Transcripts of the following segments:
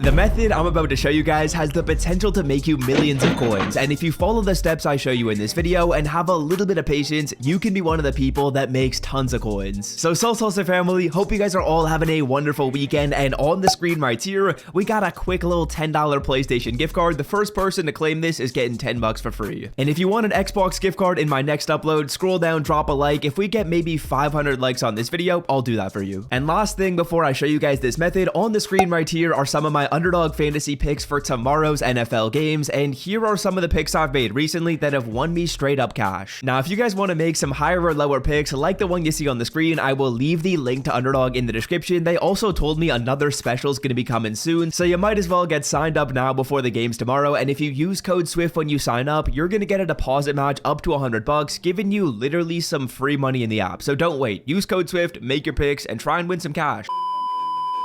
The method I'm about to show you guys has the potential to make you millions of coins, and if you follow the steps I show you in this video and have a little bit of patience, you can be one of the people that makes tons of coins. So Soul Salsa family, hope you guys are all having a wonderful weekend, and on the screen right here, we got a quick little $10 PlayStation gift card. The first person to claim this is getting 10 bucks for free. And if you want an Xbox gift card in my next upload, scroll down, drop a like. If we get maybe 500 likes on this video, I'll do that for you. And last thing before I show you guys this method, on the screen right here are some of my underdog fantasy picks for tomorrow's NFL games, and here are some of the picks I've made recently that have won me straight up cash. Now, if you guys want to make some higher or lower picks like the one you see on the screen, I will leave the link to Underdog in the description. They also told me another special is going to be coming soon, so you might as well get signed up now before the games tomorrow. And if you use code SWIFT when you sign up, you're going to get a deposit match up to 100 bucks, giving you literally some free money in the app. So don't wait, use code SWIFT, make your picks, and try and win some cash.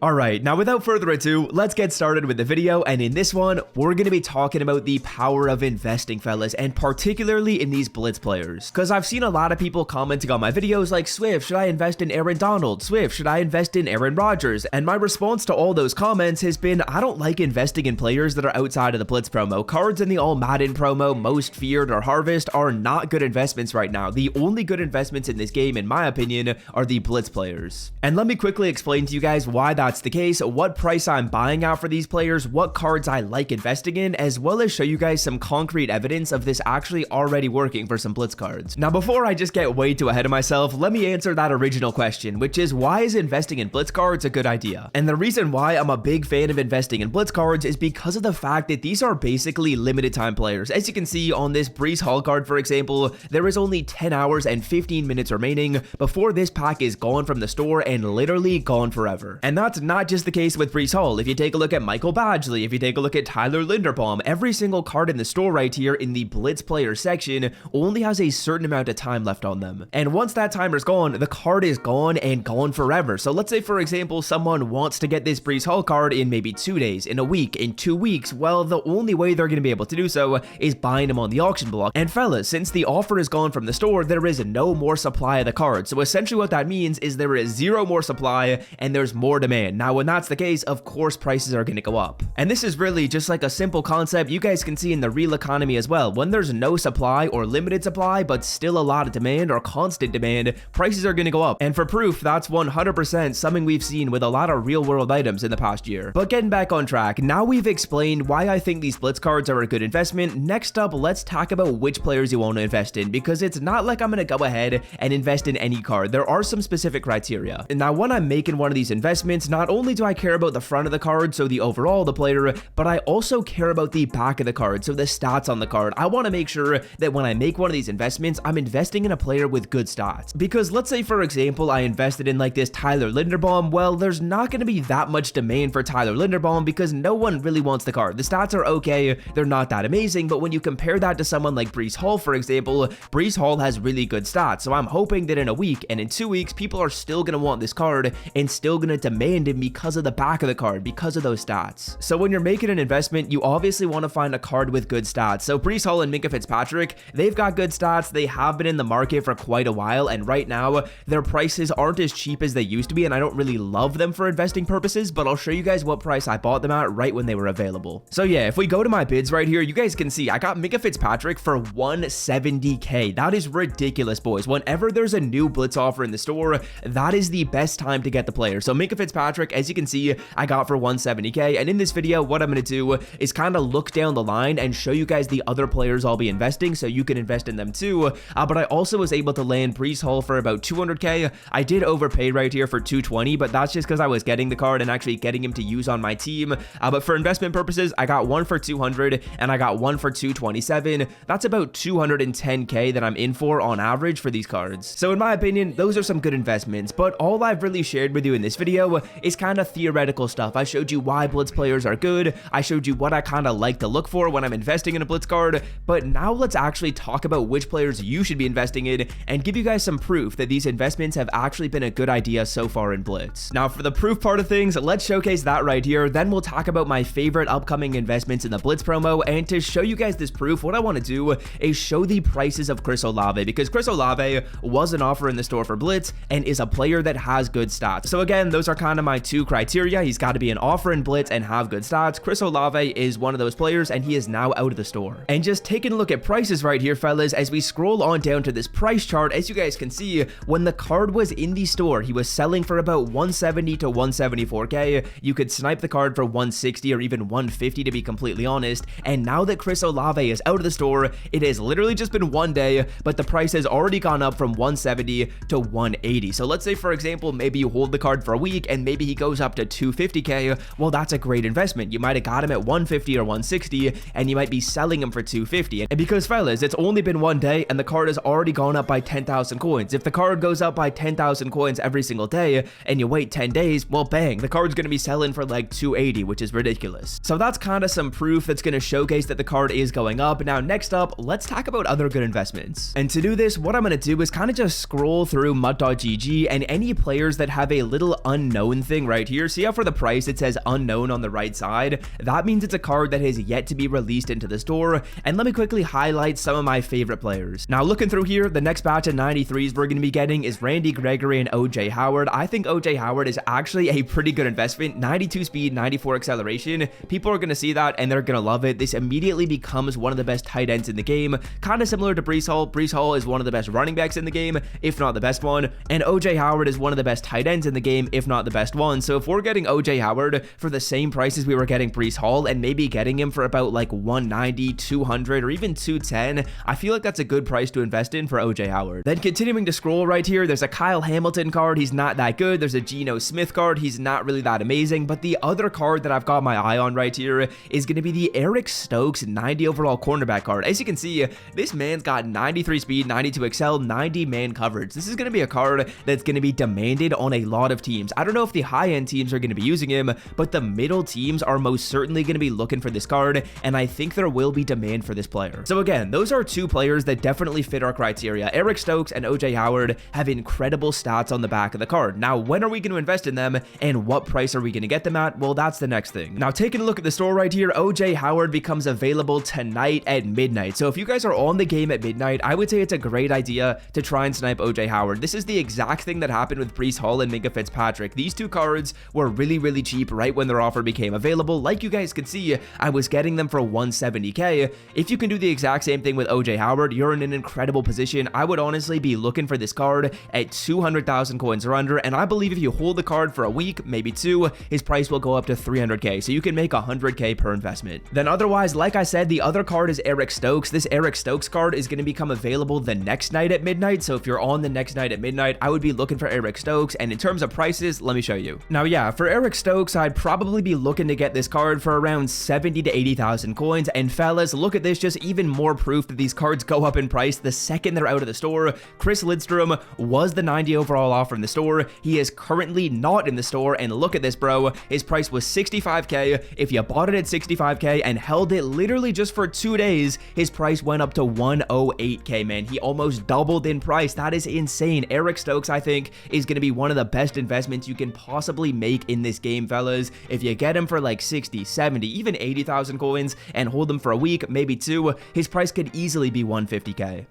Alright, now without further ado, let's get started with the video, and in this one, we're going to be talking about the power of investing, fellas, and particularly in these blitz players. Because I've seen a lot of people commenting on my videos like, Swift, should I invest in Aaron Donald? Swift, should I invest in Aaron Rodgers? And my response to all those comments has been, I don't like investing in players that are outside of the blitz promo. Cards in the all Madden promo, Most Feared, or Harvest are not good investments right now. The only good investments in this game, in my opinion, are the blitz players. And let me quickly explain to you guys why that's the case, what price I'm buying out for these players, what cards I like investing in, as well as show you guys some concrete evidence of this actually already working for some blitz cards. Now, before I just get way too ahead of myself, let me answer that original question, which is, why is investing in blitz cards a good idea? And the reason why I'm a big fan of investing in blitz cards is because of the fact that these are basically limited time players. As you can see on this Breece Hall card, for example, there is only 10 hours and 15 minutes remaining before this pack is gone from the store and literally gone forever. And that's not just the case with Breece Hall. If you take a look at Michael Badgley, if you take a look at Tyler Linderbaum, every single card in the store right here in the blitz player section only has a certain amount of time left on them. And once that timer's gone, the card is gone and gone forever. So let's say, for example, someone wants to get this Breece Hall card in maybe 2 days, in a week, in 2 weeks. Well, the only way they're going to be able to do so is buying them on the auction block. And fellas, since the offer is gone from the store, there is no more supply of the card. So essentially what that means is there is zero more supply and there's more demand. Now, when that's the case, of course prices are going to go up. And this is really just like a simple concept you guys can see in the real economy as well. When there's no supply or limited supply but still a lot of demand or constant demand, prices are going to go up. And for proof, that's 100% something we've seen with a lot of real world items in the past year. But getting back on track, now we've explained why I think these blitz cards are a good investment. Next up, let's talk about which players you want to invest in, because it's not like I'm going to go ahead and invest in any card. There are some specific criteria. And now when I'm making one of these investments, not only do I care about the front of the card, so the overall the player, but I also care about the back of the card, so the stats on the card. I want to make sure that when I make one of these investments, I'm investing in a player with good stats. Because let's say, for example, I invested in like this Tyler Linderbaum. Well, there's not going to be that much demand for Tyler Linderbaum because no one really wants the card. The stats are okay, they're not that amazing, but when you compare that to someone like Breece Hall, for example, Breece Hall has really good stats. So I'm hoping that in a week and in 2 weeks, people are still going to want this card and still going to demand him because of the back of the card, because of those stats. So when you're making an investment, you obviously want to find a card with good stats. So Breece Hall and Minkah Fitzpatrick, they've got good stats. They have been in the market for quite a while, and right now their prices aren't as cheap as they used to be, and I don't really love them for investing purposes, but I'll show you guys what price I bought them at right when they were available. So yeah, if we go to my bids right here, you guys can see I got Minkah Fitzpatrick for 170k. That is ridiculous, boys. Whenever there's a new blitz offer in the store, that is the best time to get the player. So Minkah Fitzpatrick, as you can see, I got for 170k, and in this video what I'm going to do is kind of look down the line and show you guys the other players I'll be investing so you can invest in them too. But I also was able to land Breece Hall for about 200k. I did overpay right here for 220, but that's just because I was getting the card and actually getting him to use on my team. But for investment purposes, I got one for 200 and I got one for 227. That's about 210k that I'm in for on average for these cards. So in my opinion, those are some good investments, but all I've really shared with you in this video is kind of theoretical stuff. I showed you why blitz players are good. I showed you what I kind of like to look for when I'm investing in a blitz card, but now let's actually talk about which players you should be investing in and give you guys some proof that these investments have actually been a good idea so far in blitz. Now for the proof part of things, let's showcase that right here. Then we'll talk about my favorite upcoming investments in the blitz promo, and to show you guys this proof, what I want to do is show the prices of Chris Olave, because Chris Olave was an offer in the store for blitz and is a player that has good stats. So again, those are kind of my my 2 criteria. He's got to be an offer in blitz and have good stats. Chris Olave is one of those players, and he is now out of the store. And just taking a look at prices right here, fellas, as we scroll on down to this price chart, as you guys can see, when the card was in the store, he was selling for about 170 to 174k. You could snipe the card for 160 or even 150 to be completely honest. And now that Chris Olave is out of the store, it has literally just been one day, but the price has already gone up from 170 to 180. So let's say, for example, maybe you hold the card for a week and maybe he goes up to 250k. Well, that's a great investment. You might have got him at 150 or 160 and you might be selling him for 250. And because, fellas, it's only been one day and the card has already gone up by 10,000 coins. If the card goes up by 10,000 coins every single day and you wait 10 days, well, bang, the card's going to be selling for like 280, which is ridiculous. So that's kind of some proof that's going to showcase that the card is going up. Now, next up, let's talk about other good investments. And to do this, what I'm going to do is kind of just scroll through mut.gg and any players that have a little unknown thing right here. See how for the price it says unknown on the right side? That means it's a card that has yet to be released into the store. And let me quickly highlight some of my favorite players. Now, looking through here, the next batch of 93s we're going to be getting is Randy Gregory and OJ Howard. I think OJ Howard is actually a pretty good investment. 92 speed, 94 acceleration. People are going to see that and they're going to love it. This immediately becomes one of the best tight ends in the game, kind of similar to Breece Hall. Breece Hall is one of the best running backs in the game, if not the best one, and OJ Howard is one of the best tight ends in the game, if not the best one. So if we're getting OJ Howard for the same price as we were getting Breece Hall and maybe getting him for about like 190, 200, or even 210, I feel like that's a good price to invest in for OJ Howard. Then continuing to scroll right here, there's a Kyle Hamilton card. He's not that good. There's a Geno Smith card. He's not really that amazing, but the other card that I've got my eye on right here is going to be the Eric Stokes 90 overall cornerback card. As you can see, this man's got 93 speed, 92 excel, 90 man coverage. This is going to be a card that's going to be demanded on a lot of teams. I don't know if the high-end teams are going to be using him, but the middle teams are most certainly going to be looking for this card, and I think there will be demand for this player. So again, those are two players that definitely fit our criteria. Eric Stokes and OJ Howard have incredible stats on the back of the card. Now, when are we going to invest in them, and what price are we going to get them at? Well, that's the next thing. Now, taking a look at the store right here, OJ Howard becomes available tonight at midnight. So if you guys are on the game at midnight, I would say it's a great idea to try and snipe OJ Howard. This is the exact thing that happened with Breece Hall and Minka Fitzpatrick. These two cards were really, really cheap right when their offer became available. Like you guys could see, I was getting them for 170k. If you can do the exact same thing with OJ Howard, you're in an incredible position. I would honestly be looking for this card at 200,000 coins or under, and I believe if you hold the card for a week, maybe two, his price will go up to 300k, so you can make 100k per investment. Then otherwise, like I said, the other card is Eric Stokes. This Eric Stokes card is going to become available the next night at midnight, so if you're on the next night at midnight, I would be looking for Eric Stokes, and in terms of prices, let me show you. Now, yeah, for Eric Stokes, I'd probably be looking to get this card for around 70 to 80,000 coins, and fellas, look at this, just even more proof that these cards go up in price the second they're out of the store. Chris Lidstrom was the 90 overall offer in the store. He is currently not in the store, and look at this, bro. His price was 65k. If you bought it at 65k and held it literally just for 2 days, his price went up to 108k, man. He almost doubled in price. That is insane. Eric Stokes, I think, is going to be one of the best investments you can possibly make in this game, fellas. If you get him for like 60, 70, even 80,000 coins and hold him for a week, maybe two, his price could easily be 150k.